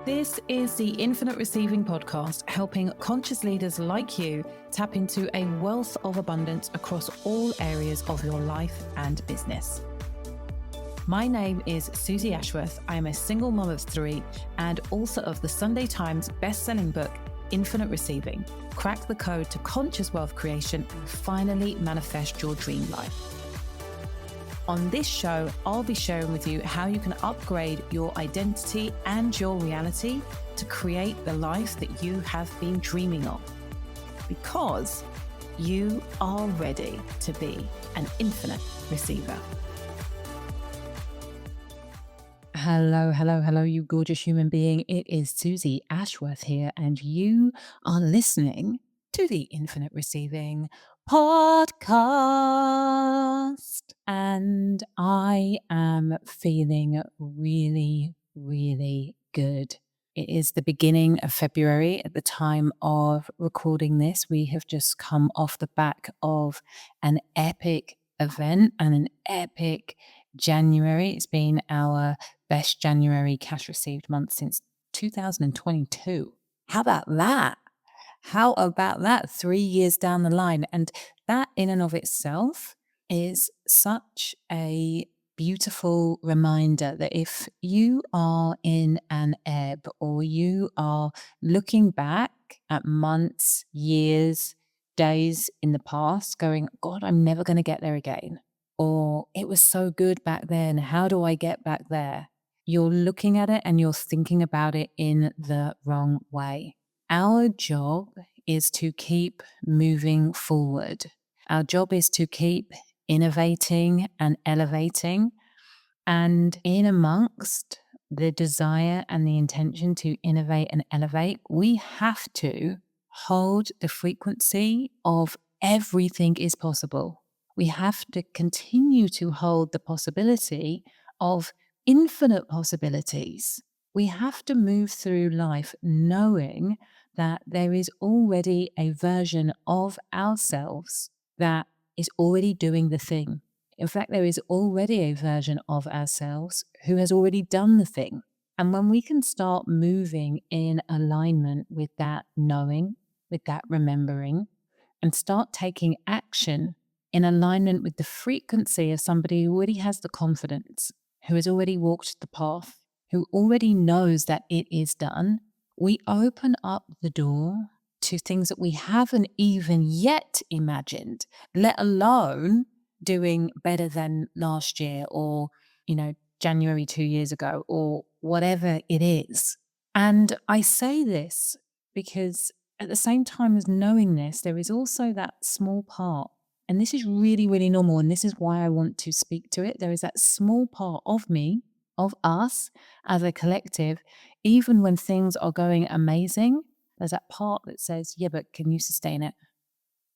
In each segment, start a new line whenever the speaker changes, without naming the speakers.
This is the Infinite Receiving Podcast, helping conscious leaders like you tap into a wealth of abundance across all areas of your life and business. My name is Susie Ashworth. I am a single mom of 3 and author of the Sunday Times best-selling book, Infinite Receiving: Crack the Code to Conscious Wealth Creation and Finally Manifest Your Dream Life. On this show, I'll be sharing with you how you can upgrade your identity and your reality to create the life that you have been dreaming of. Because you are ready to be an infinite receiver. Hello, you gorgeous human being. It is Susie Ashworth here, and you are listening to the Infinite Receiving Podcast. And I am feeling really, really good. It is the beginning of February at the time of recording this. We have just come off the back of an epic event and an epic January. It's been our best January cash received month since 2022. How about that? 3 years down the line? And that in and of itself is such a beautiful reminder that if you are in an ebb, or you are looking back at months, years, days in the past going, God, I'm never going to get there again. Or it was so good back then. How do I get back there? You're looking at it and you're thinking about it in the wrong way. Our job is to keep moving forward. Our job is to keep innovating and elevating. And in amongst the desire and the intention to innovate and elevate, we have to hold the frequency of everything is possible. We have to continue to hold the possibility of infinite possibilities. We have to move through life knowing that there is already a version of ourselves that is already doing the thing. In fact, there is already a version of ourselves who has already done the thing. And when we can start moving in alignment with that knowing, with that remembering, and start taking action in alignment with the frequency of somebody who already has the confidence, who has already walked the path, who already knows that it is done, we open up the door to things that we haven't even yet imagined, let alone doing better than last year or, January 2 years ago or whatever it is. And I say this because at the same time as knowing this, there is also that small part. And this is really, really normal. And this is why I want to speak to it. There is that small part of me, of us as a collective, even when things are going amazing, there's that part that says, yeah, but can you sustain it?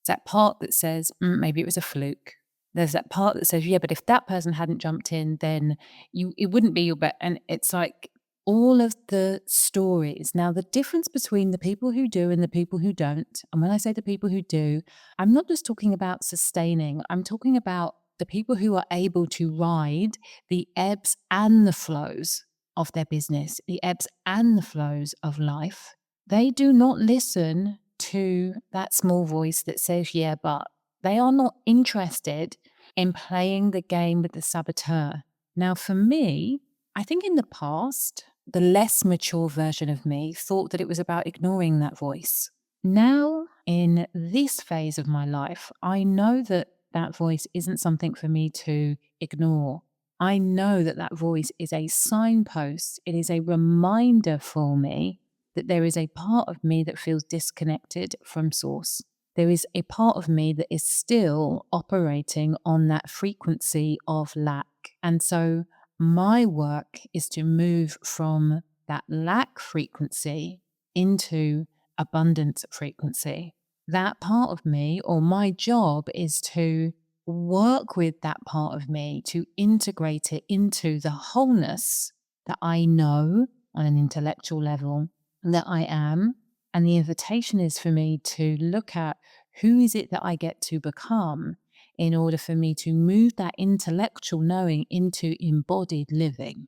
It's that part that says, maybe it was a fluke. There's that part that says, yeah, but if that person hadn't jumped in, then it wouldn't be your bet. And it's like all of the stories. Now, the difference between the people who do and the people who don't, and when I say the people who do, I'm not just talking about sustaining. I'm talking about the people who are able to ride the ebbs and the flows of their business, the ebbs and the flows of life. They do not listen to that small voice that says, yeah, but. They are not interested in playing the game with the saboteur. Now, for me, I think in the past, the less mature version of me thought that it was about ignoring that voice. Now, in this phase of my life, I know that that voice isn't something for me to ignore. I know that that voice is a signpost. It is a reminder for me that there is a part of me that feels disconnected from source. There is a part of me that is still operating on that frequency of lack. And so my work is to move from that lack frequency into abundance frequency. That part of me, or my job, is to work with that part of me to integrate it into the wholeness that I know on an intellectual level that I am. And the invitation is for me to look at who is it that I get to become in order for me to move that intellectual knowing into embodied living.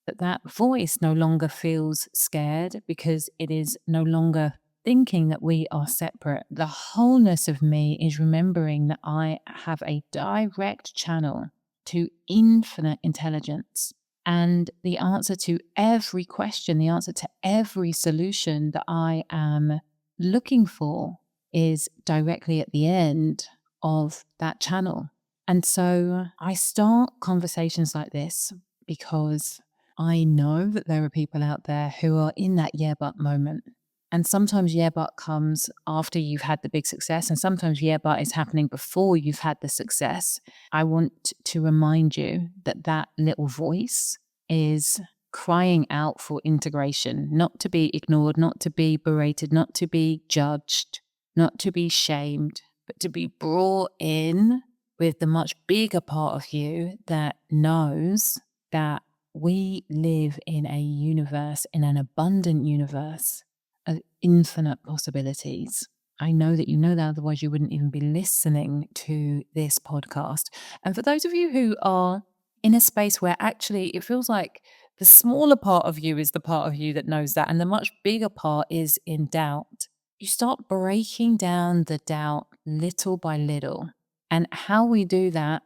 that voice no longer feels scared because it is no longer thinking that we are separate. The wholeness of me is remembering that I have a direct channel to infinite intelligence. And the answer to every question, the answer to every solution that I am looking for is directly at the end of that channel. And so I start conversations like this because I know that there are people out there who are in that yeah, but moment. And sometimes yeah, but comes after you've had the big success. And sometimes yeah, but is happening before you've had the success. I want to remind you that that little voice is crying out for integration, not to be ignored, not to be berated, not to be judged, not to be shamed, but to be brought in with the much bigger part of you that knows that we live in a universe, in an abundant universe of infinite possibilities. I know that you know that, otherwise you wouldn't even be listening to this podcast. And for those of you who are in a space where actually it feels like the smaller part of you is the part of you that knows that, and the much bigger part is in doubt, you start breaking down the doubt little by little. And how we do that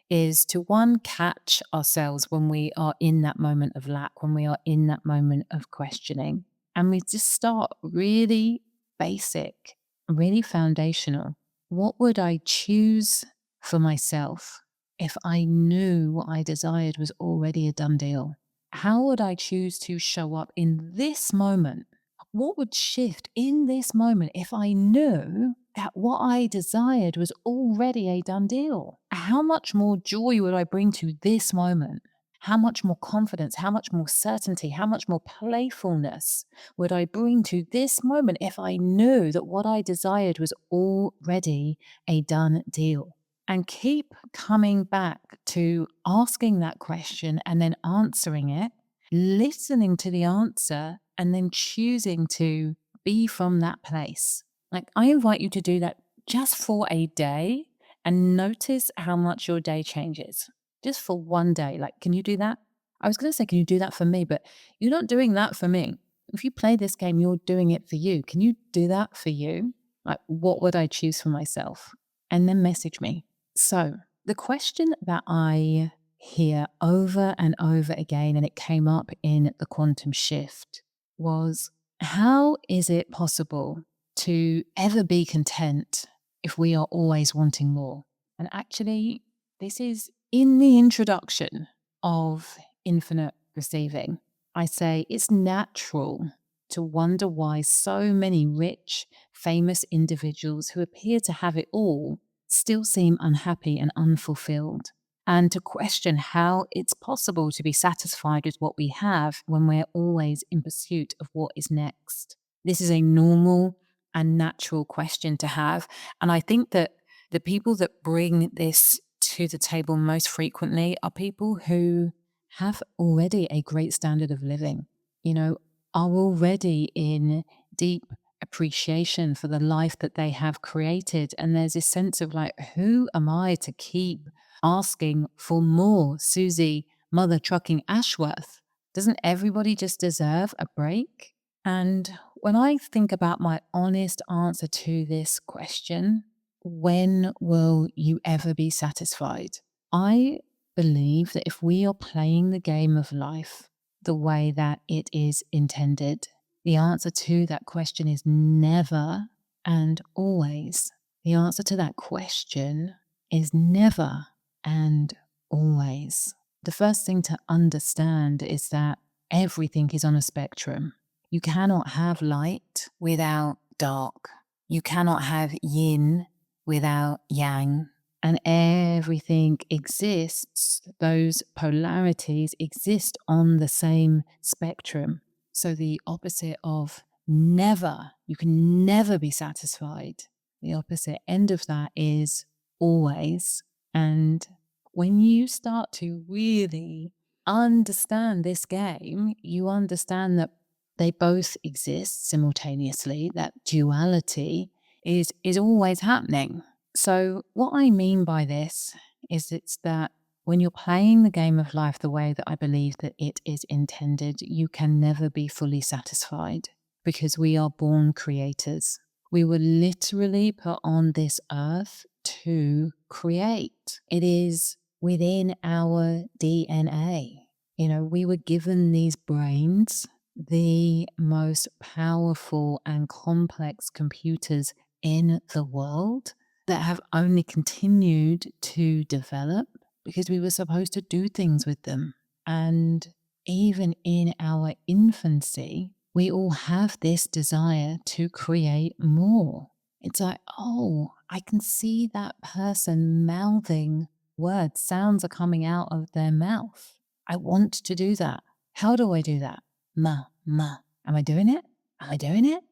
is to, one, catch ourselves when we are in that moment of lack, when we are in that moment of questioning. And we just start really basic, really foundational. What would I choose for myself if I knew what I desired was already a done deal? How would I choose to show up in this moment? What would shift in this moment if I knew that what I desired was already a done deal? How much more joy would I bring to this moment? How much more confidence, how much more certainty, how much more playfulness would I bring to this moment if I knew that what I desired was already a done deal? And keep coming back to asking that question and then answering it, listening to the answer, and then choosing to be from that place. Like, I invite you to do that just for a day and notice how much your day changes. Just for one day. Like, can you do that? I was going to say, can you do that for me? But you're not doing that for me. If you play this game, you're doing it for you. Can you do that for you? Like, what would I choose for myself? And then message me. So, the question that I hear over and over again, and it came up in the quantum shift, was, how is it possible to ever be content if we are always wanting more? And actually, this is in the introduction of infinite receiving. I say it's natural to wonder why so many rich, famous individuals who appear to have it all still seem unhappy and unfulfilled, and to question how it's possible to be satisfied with what we have when we're always in pursuit of what is next. This is a normal and natural question to have. And I think that the people that bring this to the table most frequently are people who have already a great standard of living, are already in deep appreciation for the life that they have created. And there's this sense of like, who am I to keep asking for more? Susie, Mother Trucking Ashworth. Doesn't everybody just deserve a break? And when I think about my honest answer to this question, when will you ever be satisfied? I believe that if we are playing the game of life the way that it is intended, the answer to that question is never and always. The answer to that question is never and always. The first thing to understand is that everything is on a spectrum. You cannot have light without dark. You cannot have yin without yang. And everything exists, those polarities exist on the same spectrum. So the opposite of never, you can never be satisfied. The opposite end of that is always. And when you start to really understand this game, you understand that they both exist simultaneously. That duality is always happening. So what I mean by this is it's that when you're playing the game of life the way that I believe that it is intended, you can never be fully satisfied because we are born creators. We were literally put on this earth to create. It is within our DNA. We were given these brains, the most powerful and complex computers in the world that have only continued to develop because we were supposed to do things with them. And even in our infancy, we all have this desire to create more. It's like, oh, I can see that person mouthing words, sounds are coming out of their mouth. I want to do that. How do I do that? Ma. Am I doing it? Am I doing it?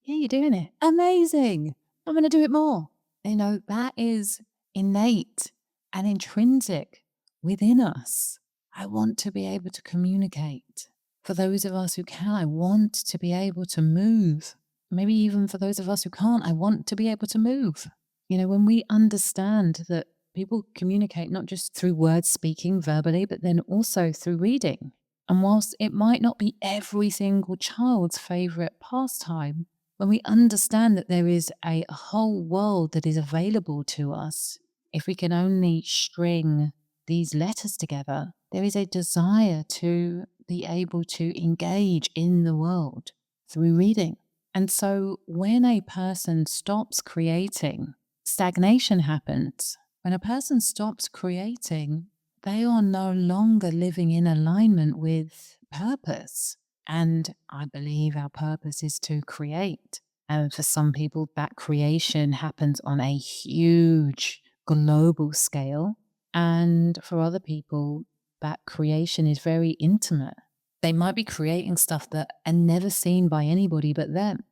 Yeah, you're doing it. Amazing. I'm going to do it more. That is innate and intrinsic within us. I want to be able to communicate. For those of us who can, I want to be able to move. Maybe even for those of us who can't, I want to be able to move. When we understand that people communicate not just through words speaking verbally, but then also through reading. And whilst it might not be every single child's favorite pastime, when we understand that there is a whole world that is available to us, if we can only string these letters together, there is a desire to be able to engage in the world through reading. And so when a person stops creating, stagnation happens. When a person stops creating, they are no longer living in alignment with purpose. And I believe our purpose is to create. And for some people, that creation happens on a huge global scale. And for other people, that creation is very intimate. They might be creating stuff that are never seen by anybody but them.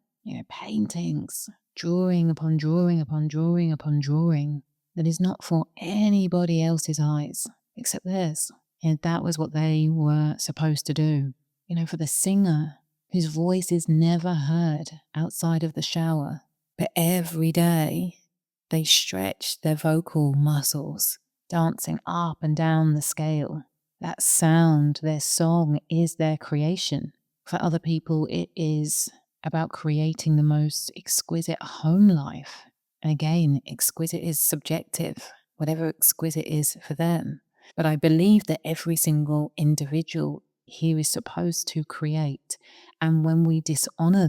Paintings, drawing upon drawing upon drawing upon drawing that is not for anybody else's eyes except theirs. And that was what they were supposed to do. For the singer whose voice is never heard outside of the shower, but every day they stretch their vocal muscles, dancing up and down the scale. That sound, their song, is their creation. For other people, it is about creating the most exquisite home life. And again, exquisite is subjective, whatever exquisite is for them. But I believe that every single individual here is supposed to create. And when we dishonor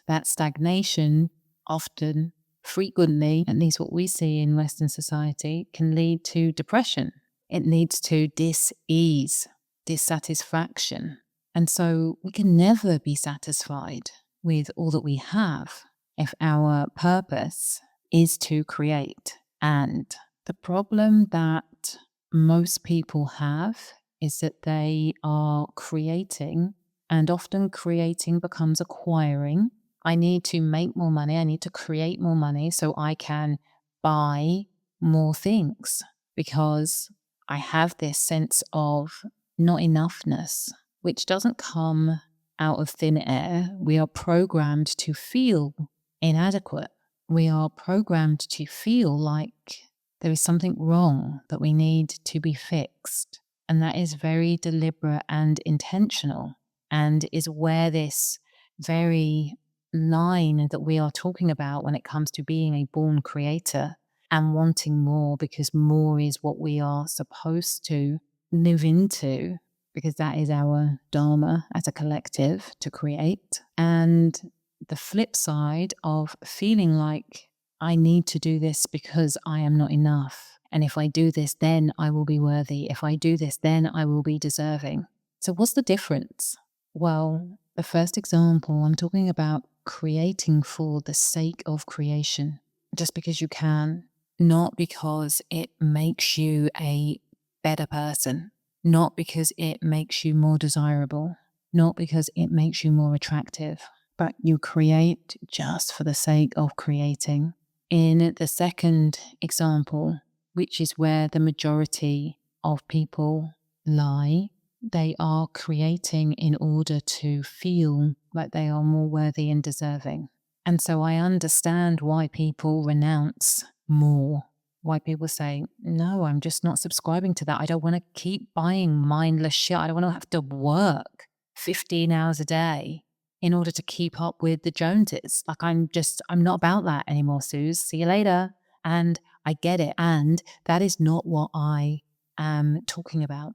that stagnation often, frequently, at least what we see in Western society, can lead to depression. It leads to dis-ease, dissatisfaction. And so we can never be satisfied with all that we have if our purpose is to create. And the problem that most people have is that they are creating, and often creating becomes acquiring. I need to make more money. I need to create more money so I can buy more things because I have this sense of not enoughness, which doesn't come out of thin air. We are programmed to feel inadequate. We are programmed to feel like there is something wrong that we need to be fixed. And that is very deliberate and intentional, and is where this very line that we are talking about when it comes to being a born creator and wanting more, because more is what we are supposed to live into, because that is our dharma as a collective to create. And the flip side of feeling like I need to do this because I am not enough. And if I do this, then I will be worthy. If I do this, then I will be deserving. So what's the difference? Well, the first example, I'm talking about creating for the sake of creation, just because you can, not because it makes you a better person, not because it makes you more desirable, not because it makes you more attractive, but you create just for the sake of creating. In the second example, which is where the majority of people lie, they are creating in order to feel like they are more worthy and deserving. And so I understand why people renounce more, why people say, no, I'm just not subscribing to that. I don't want to keep buying mindless shit. I don't want to have to work 15 hours a day in order to keep up with the Joneses. Like, I'm not about that anymore, Suze. See you later. And I get it. And that is not what I am talking about.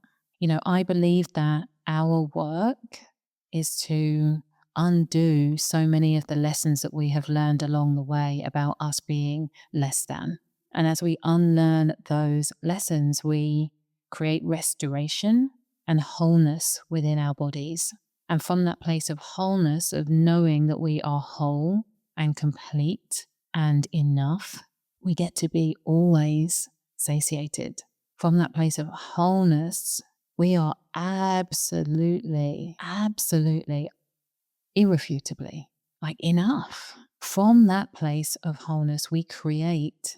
I believe that our work is to undo so many of the lessons that we have learned along the way about us being less than. And as we unlearn those lessons, we create restoration and wholeness within our bodies. And from that place of wholeness, of knowing that we are whole and complete and enough, we get to be always satiated. From that place of wholeness, we are absolutely, irrefutably, like, enough. From that place of wholeness, we create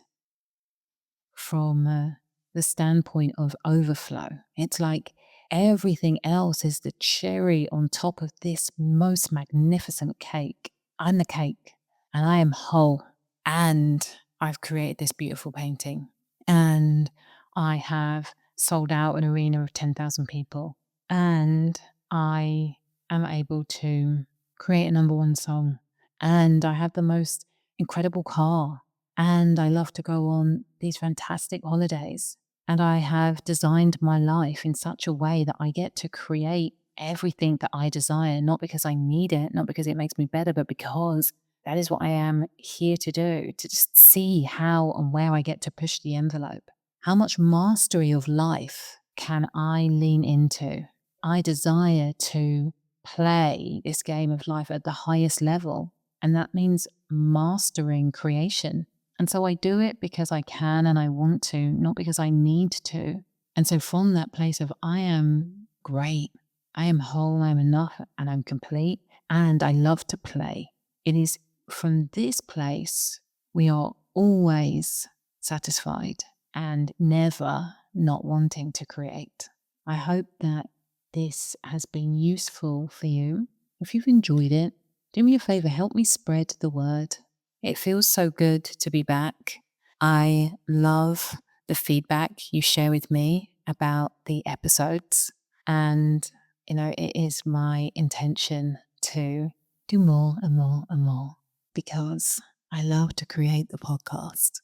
from the standpoint of overflow. It's like everything else is the cherry on top of this most magnificent cake. I'm the cake, and I am whole, and I've created this beautiful painting, and I have sold out an arena of 10,000 people, and I am able to create a number one song, and I have the most incredible car, and I love to go on these fantastic holidays, and I have designed my life in such a way that I get to create everything that I desire, not because I need it, not because it makes me better, but because that is what I am here to do, to just see how and where I get to push the envelope. How much mastery of life can I lean into? I desire to play this game of life at the highest level, and that means mastering creation. And so I do it because I can and I want to, not because I need to. And so from that place of I am great, I am whole, I'm enough, and I'm complete, and I love to play. It is from this place we are always satisfied and never not wanting to create. I hope that this has been useful for you. If you've enjoyed it, do me a favor, help me spread the word. It feels so good to be back. I love the feedback you share with me about the episodes. And, it is my intention to do more and more and more because I love to create the podcast.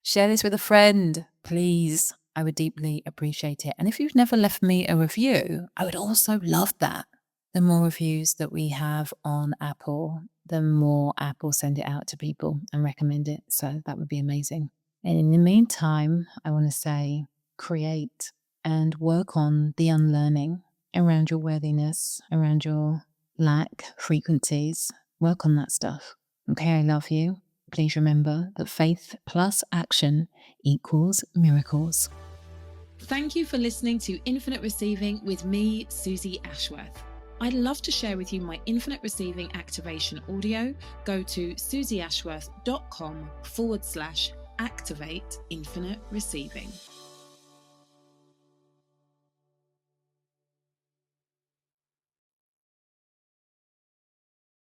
Share this with a friend, please. I would deeply appreciate it. And if you've never left me a review, I would also love that. The more reviews that we have on Apple, the more Apple send it out to people and recommend it. So that would be amazing. And in the meantime, I want to say create and work on the unlearning around your worthiness, around your lack frequencies. Work on that stuff. Okay, I love you. Please remember that faith plus action equals miracles.
Thank you for listening to Infinite Receiving with me, Susie Ashworth. I'd love to share with you my Infinite Receiving activation audio. Go to susieashworth.com/activate infinite receiving.